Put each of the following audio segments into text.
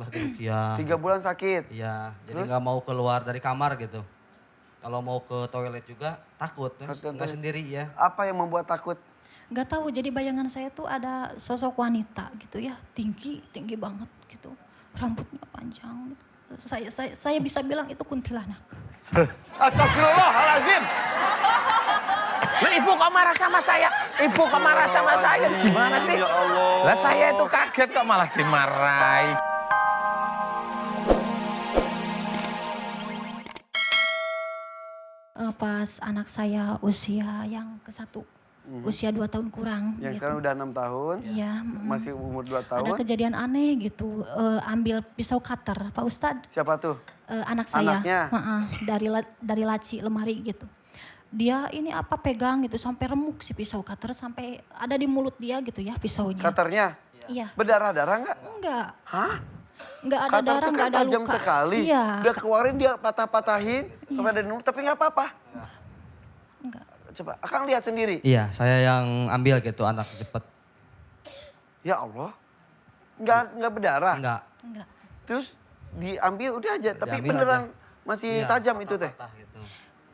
setelah diruqyah. 3 bulan sakit? Iya, jadi Terus? nggak mau keluar dari kamar gitu. Kalau mau ke toilet juga takut, nggak sendiri ya. Apa yang membuat takut? Nggak tahu, jadi bayangan saya tuh ada sosok wanita gitu ya, tinggi banget gitu, rambutnya panjang gitu. Saya bisa bilang itu kuntilanak. Astagfirullahaladzim. Loh, ibu kok marah sama saya? Ibu kok marah sama saya? Gimana sih? Ya Allah. Lah saya itu kaget kok malah dimarahi. Pas anak saya usia yang ke-1, usia 2 tahun kurang. Yang gitu. sekarang udah 6 tahun, Iya. masih umur 2 Ada tahun. kejadian aneh gitu, ambil pisau cutter, Pak Ustadz. Siapa tuh? Anak saya. Anaknya? Dari laci lemari gitu. Dia ini apa pegang gitu sampai remuk si pisau cutter, sampai ada di mulut dia gitu ya pisaunya. Cutternya? Iya. Berdarah-darah nggak? Enggak. Hah? Enggak ada Cutter darah, tuh enggak kan ada tajam luka. sekali. Iya. Udah keluarin dia patah-patahin sampai ada nur, tapi nggak apa-apa. Enggak. Coba, Akang lihat sendiri. Iya, saya yang ambil gitu anak cepet. Ya Allah. Nggak berdarah? Enggak. Enggak. Terus diambil udah aja, tapi Diambil beneran aja. masih Iya, tajam itu teh. patah-patah gitu.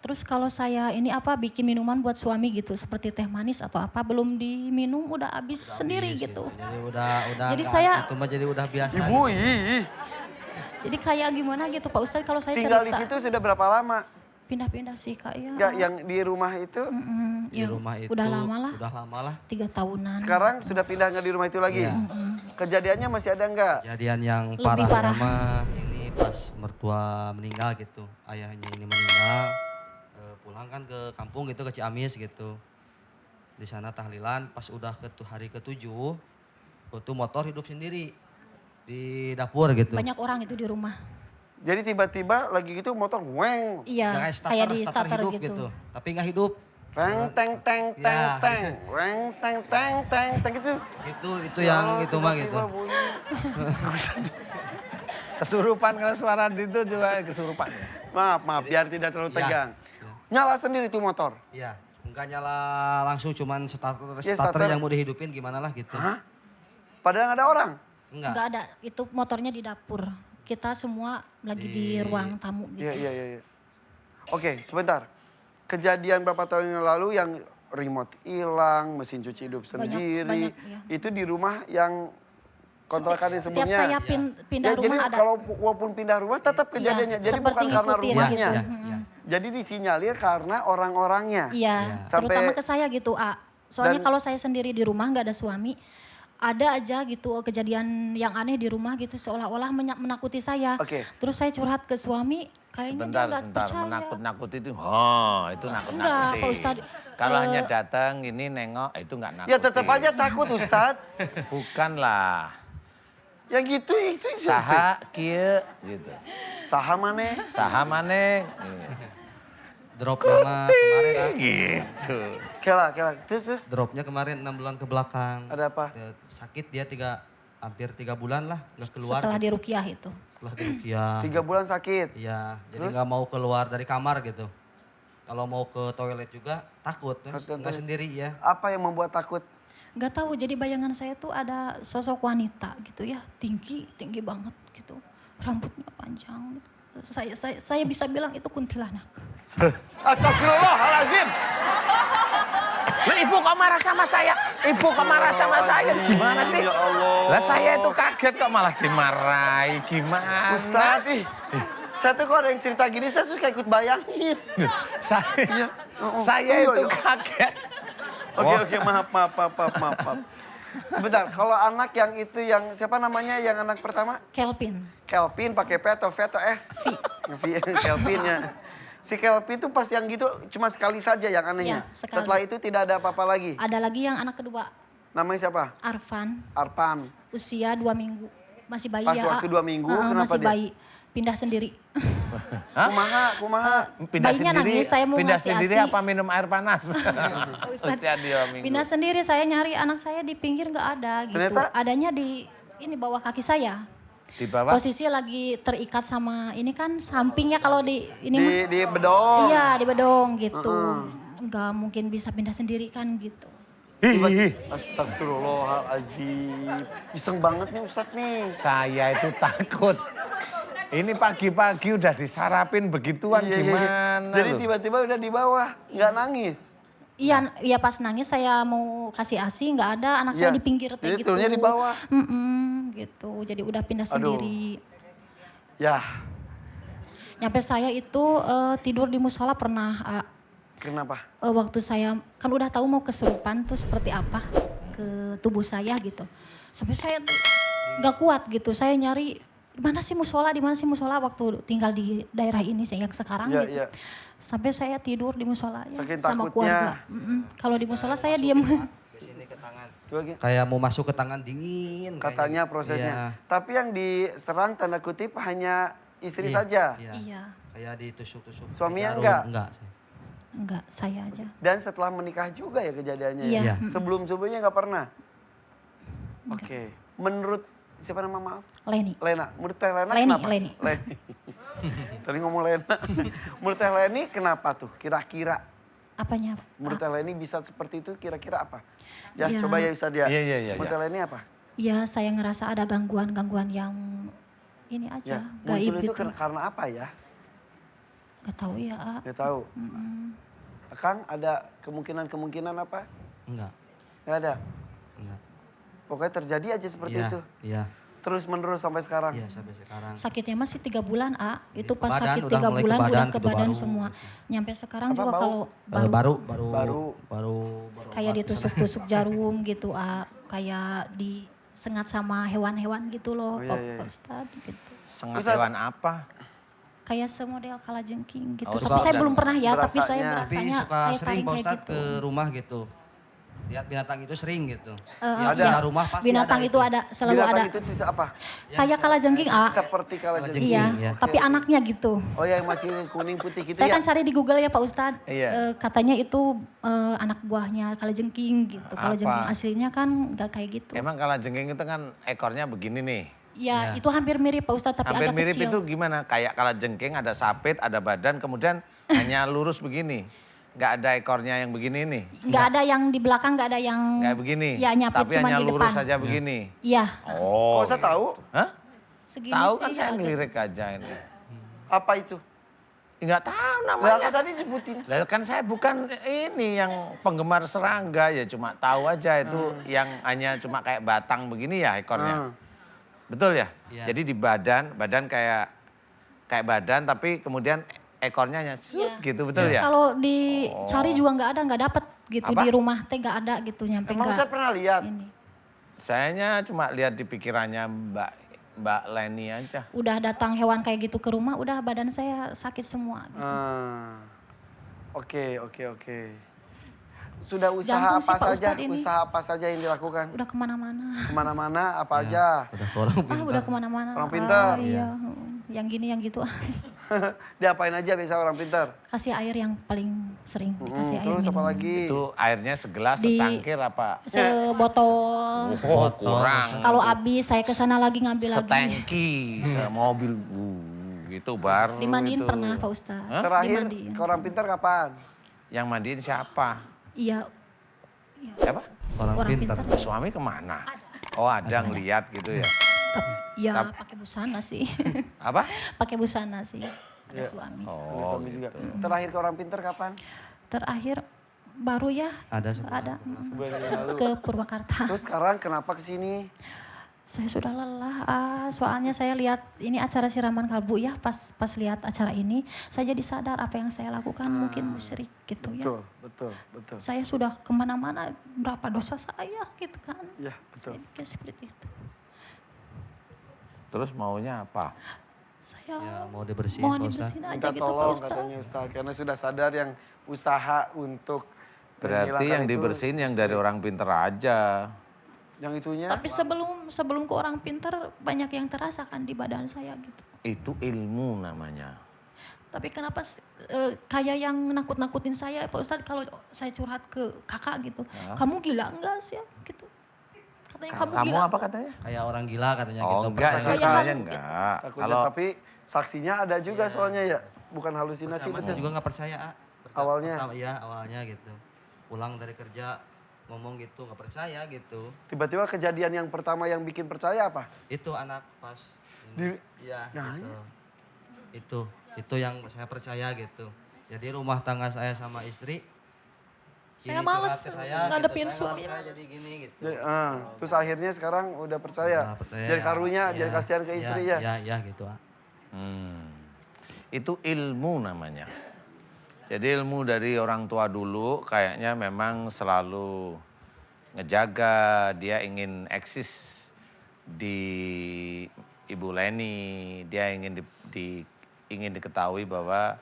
Terus kalau saya ini apa bikin minuman buat suami gitu seperti teh manis atau apa belum diminum udah habis sendiri Habis gitu. Jadi udah Jadi nggak- saya- itu mah jadi udah biasa. Ibu, gitu. ih. Jadi kayak gimana gitu Pak Ustadz kalau saya Tinggal di cerita. situ sudah berapa lama? Pindah-pindah sih Kak ya. Nggak, yang di rumah itu Di Ya, rumah itu udah lama lah, Udah lama lah. 3 tahunan. sekarang sudah pindah nggak di rumah itu lagi? Iya. Kejadiannya masih ada nggak? Kejadian yang Lebih parah parah. mah ini pas mertua meninggal gitu. Ayahnya ini meninggal, pulang kan ke kampung gitu ke Ciamis gitu. Di sana tahlilan pas udah hari ke-7 itu motor hidup sendiri di dapur gitu. Banyak orang itu di rumah. Jadi tiba-tiba lagi gitu motor weng. Iya, Kayak kayak di starter hidup gitu. Tapi nggak hidup. Reng teng teng teng Ya. teng. Reng teng teng teng teng itu. Itu yang itu mah gitu. Tiba-tiba bunyi. Kesurupan kalau suara itu juga kesurupan. Maaf, biar tidak terlalu Ya. tegang. Ya. Nyala sendiri tuh motor. Iya, enggak nyala langsung cuman starter, Ya, starter starter. yang mau dihidupin gimana lah gitu. Hah? Padahal nggak ada orang. Enggak. Enggak ada, itu motornya di dapur. Kita semua lagi di ruang tamu gitu. Iya. Oke, sebentar. Kejadian berapa tahun yang lalu yang remote hilang, mesin cuci hidup sendiri. banyak, ya. Itu di rumah yang kontrakan Setiap sebelumnya. saya pindah Ya, jadi rumah ada. kalau walaupun pindah rumah tetap kejadiannya. Jadi seperti bukan karena ngikutin rumahnya. gitu. Iya. Jadi disinyalir karena orang-orangnya. Iya, Sampai- terutama ke saya gitu, Soalnya Dan- kalau saya sendiri di rumah nggak ada suami, ada aja gitu kejadian yang aneh di rumah gitu seolah-olah menakuti saya. Oke. Terus saya curhat ke suami, kayaknya Sebentar, dia nggak percaya. menakut-nakut itu. itu Enggak, nakut-nakutin. Pak Ustadz. Kalau hanya datang ini nengok itu nggak nakutin. Ya tetap aja takut Ustadz. Bukanlah. Ya gitu itu. Saha kieu gitu. Saha maneh. Saha maneh. Dropnya mah kemarin Gitu. Kela. Terus. Dropnya kemarin 6 bulan ke belakang. Ada apa? Sakit dia hampir 3 bulan lah nggak keluar. Setelah gitu. diruqyah itu. Setelah diruqyah. 3 bulan sakit. Iya, jadi Terus? nggak mau keluar dari kamar gitu. Kalau mau ke toilet juga takut, Harus nggak nonton. sendiri ya. Apa yang membuat takut? Nggak tahu, jadi bayangan saya tuh ada sosok wanita gitu ya, tinggi banget gitu, rambutnya panjang gitu. Saya bisa bilang itu kuntilanak. Astagfirullahaladzim. Loh, ibu kok marah sama saya? Ibu kok marah sama saya? Gimana sih? Ya Allah. Lah saya itu kaget kok malah dimarahi. Gimana? Ustadz, saya tuh kalau ada yang cerita gini saya suka ikut bayangin. Saya, Oh, saya iya, itu iya. kaget. Oke, maaf. Sebentar, kalau anak yang itu yang siapa namanya yang anak pertama? Kelvin. Kelvin pakai P atau V atau F? V. Kelvin ya. Si Kelvin tuh pas yang gitu cuma sekali saja yang anehnya. Iya, sekali. Setelah itu tidak ada apa-apa lagi. Ada lagi yang anak kedua, Namanya siapa? Arfan, Arpan. usia 2 minggu, masih bayi Pas ya. waktu 2 minggu, kenapa masih dia? bayi, pindah sendiri. Kumaha. Bayinya nangis, saya mau pindah ngasih sendiri ASI. apa minum air panas? Ustadz, Usia 2 minggu. pindah sendiri, saya nyari anak saya di pinggir nggak ada gitu. Ternyata? Adanya di ini bawah kaki saya. Di bawah? Posisi lagi terikat sama ini kan sampingnya kalau di ini mah. Di bedong. Iya di bedong gitu. Nggak mungkin bisa pindah sendiri kan gitu. Astagfirullahaladzim. Iseng banget nih Ustadz nih. Saya itu takut. Ini pagi-pagi udah disarapin begituan Iya. gimana Jadi loh? tiba-tiba udah di bawah, nggak nangis. Iya, iya pas nangis saya mau kasih ASI nggak ada, anak saya Iya. di pinggir teh Jadi gitu. turunnya di bawah. Gitu. Jadi udah pindah Aduh. sendiri. Ya, Nyampe saya itu tidur di musola pernah. kenapa? Waktu saya kan udah tahu mau kesurupan tuh seperti apa ke tubuh saya gitu. Sampai saya tuh nggak kuat gitu. Saya nyari di mana sih musola waktu tinggal di daerah ini sih yang sekarang Iya, gitu. iya. Sampai saya tidur di musola ya, Saking sama takutnya. keluarga. Kalau di musola saya diem. Di sini ke tangan. Coba Ki. Kayak mau masuk ke tangan dingin. Katanya kayaknya. prosesnya. Iya. Tapi yang diserang tanda kutip hanya istri Iya, saja. Iya. Iya, Kayak ditusuk-tusuk. Suaminya jarum. enggak? Enggak sih. enggak saya aja. Dan setelah menikah juga ya kejadiannya Iya. ya? Iya. Sebelum-sebelumnya nggak pernah? Oke. Menurut, siapa nama maaf? Leni. Lena. Menurut Teh Lena Leni, kenapa? Leni. Tadi ngomong Lena. Menurut Teh Leni kenapa tuh? Kira-kira Apanya? menurut Teh Leni bisa seperti itu kira-kira apa? Ya Ya. coba ya Ustadz ya. Iya. Menurut Teh Leni apa? Ya saya ngerasa ada gangguan-gangguan yang ini Ya, aja, muncul gaib itu gitu. karena apa ya? Gak tahu ya. Nggak tahu. Kang ada kemungkinan apa? Enggak. Nggak ada. Enggak. Pokoknya terjadi aja seperti Iya, itu. Iya. Terus menerus sampai sekarang. Iya sampai sekarang. Sakitnya masih 3 bulan, Itu Ke pas badan, sakit udah 3 mulai ke bulan badan udah ke gitu, badan baru. semua. Nyampe sekarang Apa, juga bau? kalau Baru kayak obat di sana. ditusuk-tusuk jarum gitu, kayak disengat sama hewan-hewan gitu loh, Oh, iya, iya. Pak Ustadz gitu. Sengat Ustadz. hewan apa? Kayak semodel kalajengking gitu. Oh, Tapi suka- saya belum pernah ya, tapi berasanya. saya Tapi berasanya suka kayak sering Pak kayak Ustadz gitu. ke rumah gitu. Lihat binatang itu sering gitu. Ada. Di rumah pasti Binatang ada itu ada, selalu Binatang ada. itu bisa apa? Kayak kalajengking, Seperti kalajengking. Iya, Iya. tapi anaknya gitu. Oh yang masih kuning putih gitu Saya ya? kan cari di Google ya Pak Ustadz. Iya. Katanya itu anak buahnya kalajengking gitu. Apa? Kalajengking aslinya kan nggak kayak gitu. Emang kalajengking itu kan ekornya begini nih. Ya itu hampir mirip Pak Ustadz tapi Hampir agak mirip kecil. itu gimana? Kayak kalajengking ada sapit, ada badan, kemudian hanya lurus begini. Nggak ada ekornya yang begini nih. Nggak ada yang di belakang, nggak ada yang Kayak begini. ya nyapit Tapi cuma hanya di lurus depan. saja begini. Iya, Oh. Kok saya tahu? Hah? segini Tahu sih. kan saya agak- ngelirik aja ini. Apa itu? Nggak tahu Lah namanya. aku tadi sebutin. Lah kan saya bukan ini yang penggemar serangga ya, cuma tahu aja itu yang hanya cuma kayak batang begini ya ekornya. Betul ya? Iya. Jadi di badan kayak badan tapi kemudian ekornya hanya Iya. gitu, betul Terus ya? kalau dicari juga nggak dapet gitu. Apa? Di rumah teh nggak ada gitu, nyampe Emang nggak saya pernah lihat. ini. Sayanya cuma lihat di pikirannya Mbak Leni aja. Udah datang hewan kayak gitu ke rumah, udah badan saya sakit semua. Gitu. Oke. Sudah usaha Jantung sih, apa Pak saja? Ustadz ini. Usaha apa saja yang dilakukan? Udah kemana-mana. Kemana-mana apa aja? Udah ke orang pintar. Udah kemana-mana. Orang pintar. Iya. Yang gini, yang gitu. Diapain aja biasa orang pintar? Kasih air yang paling sering dikasih air Terus apa minum. lagi? Itu airnya segelas, Di- secangkir apa? Sebotol. Oh, kurang. Kalau habis saya ke sana lagi ngambil lagi. Setengki, semobil. Gitu baru Dimandiin itu. pernah Pak Ustadz. Terakhir Dimandiin. ke orang pintar kapan? Yang mandiin siapa? Iya. Siapa? Orang Orang pintar. pintar. Suami kemana? Oh ada ngeliat gitu ya. Ya pakai busana sih. Apa? Pakai busana sih. Ada Iya. suami. Ada Oh suami juga. Terakhir ke orang pintar kapan? Terakhir baru ya. Ada sebulan. Ada. Sebulan yang lalu. Ke Purwakarta. Terus sekarang kenapa ke sini? Saya sudah lelah, soalnya saya lihat ini acara siraman kalbu ya, pas lihat acara ini, saya jadi sadar apa yang saya lakukan mungkin musyrik gitu ya. Betul. Saya sudah kemana-mana, berapa dosa saya gitu kan. Iya, betul. Saya pikir seperti itu. Terus maunya apa? Saya Ya mau dibersihin mohon Pak Ustadz. dibersihin aja Minta gitu Pak tolong Ustadz. katanya Ustaz. Karena sudah sadar yang usaha untuk Berarti menghilangkan yang itu dibersihin yang dari orang pinter aja. Yang itunya? Tapi sebelum ke orang pinter banyak yang terasa kan di badan saya gitu. Itu ilmu namanya. Tapi kenapa kayak yang nakut-nakutin saya Pak Ustadz kalau saya curhat ke kakak gitu. Kamu gila enggak sih gitu. Katanya kamu gila. Apa katanya? Kayak orang gila katanya Oh gitu. enggak, Percaya- Saya sebenarnya mau- enggak. Takutnya, Kalau tapi saksinya ada juga soalnya ya. Bukan halusinasi Sama betul. saya juga nggak percaya. Awalnya? Iya awalnya gitu. Pulang dari kerja ngomong gitu, nggak percaya gitu. Tiba-tiba kejadian yang pertama yang bikin percaya apa? Itu anak pas Di- iya Nah, gitu. Itu yang saya percaya gitu. Jadi rumah tangga saya sama istri Saya kiri males curhat ke saya, ngadepin gitu. Saya nggak suami. percaya jadi gini gitu. Terus akhirnya sekarang udah percaya. Nah, percaya, Jadi karunya, ya, jadi kasihan ke ya, istri ya. Ya gitu. Ah. Itu ilmu namanya. Jadi ilmu dari orang tua dulu kayaknya memang selalu ngejaga, dia ingin eksis di Ibu Leni, dia ingin diketahui bahwa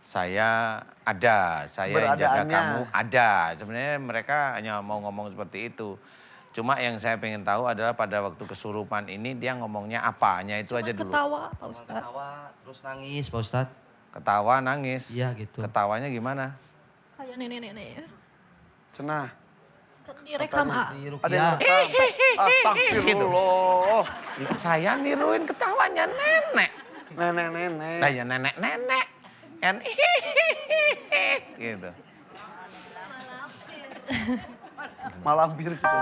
saya ada, saya yang jaga Keberadaannya. kamu ada. Sebenarnya mereka hanya mau ngomong seperti itu. Cuma yang saya pengen tahu adalah pada waktu kesurupan ini dia ngomongnya apa, hanya itu Cuma aja dulu. ketawa Pak Cuman Ustadz. ketawa terus nangis Pak Ustadz. Ketawa, nangis. Iya gitu. Ketawanya gimana? Kayak nenek-nenek ya. Cenah. Kan direkam ah. Di Ada yang Rukiah. rekam. Astagfirullah. Saya niruin ketawanya nenek. Nenek-nenek. Nah ya nenek-nenek. Kan gitu. Malampir gitu.